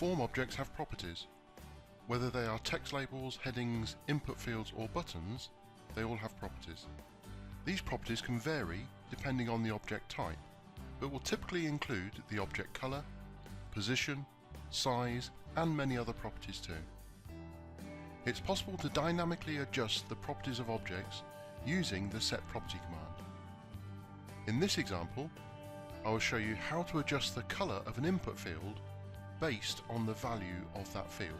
Form objects have properties. Whether they are text labels, headings, input fields or buttons, they all have properties. These properties can vary depending on the object type, but will typically include the object color, position, size, and many other properties too. It's possible to dynamically adjust the properties of objects using the Set Property command. In this example, I will show you how to adjust the color of an input field based on the value of that field.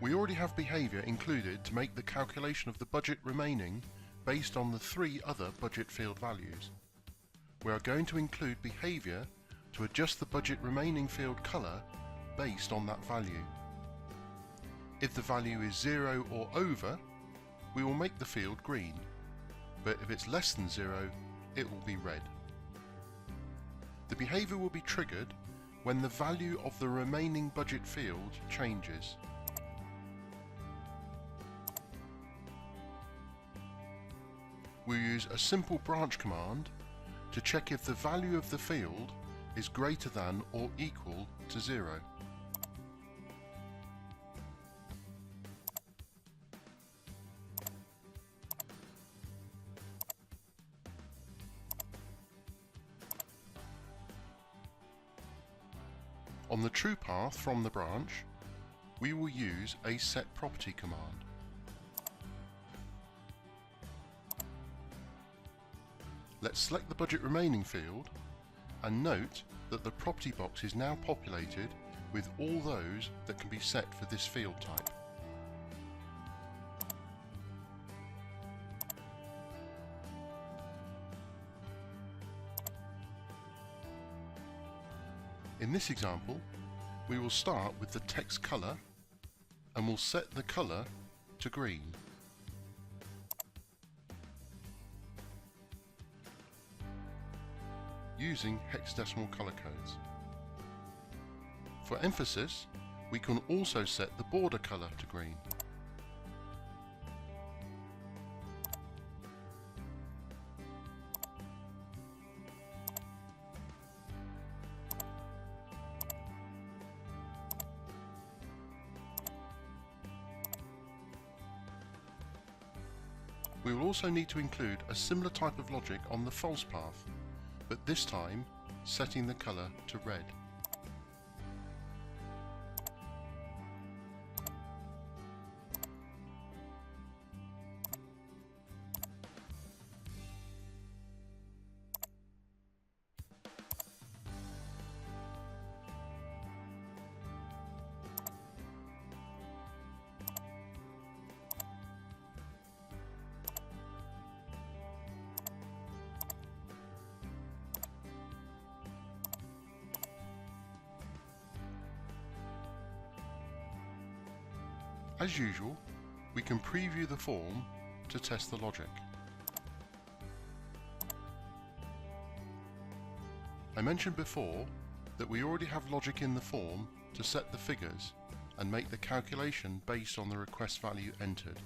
We already have behavior included to make the calculation of the budget remaining based on the 3 other budget field values. We are going to include behavior to adjust the budget remaining field color based on that value. If the value is 0 or over, we will make the field green, but if it's less than 0, it will be red. The behavior will be triggered when the value of the remaining budget field changes. We'll use a simple branch command to check if the value of the field is greater than or equal to 0. On the true path from the branch, we will use a Set Property command. Let's select the budget remaining field and note that the property box is now populated with all those that can be set for this field type. In this example, we will start with the text color and we'll set the color to green. Using hexadecimal color codes. For emphasis, we can also set the border color to green. We will also need to include a similar type of logic on the false path, but this time setting the color to red. As usual, we can preview the form to test the logic. I mentioned before that we already have logic in the form to set the figures and make the calculation based on the request value entered.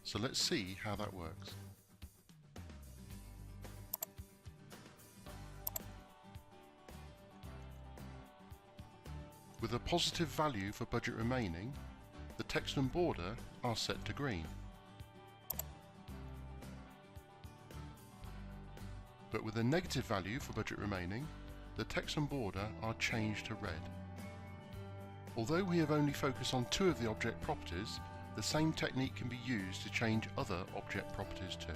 So let's see how that works. With a positive value for budget remaining, the text and border are set to green. But with a negative value for budget remaining, the text and border are changed to red. Although we have only focused on 2 of the object properties, the same technique can be used to change other object properties too.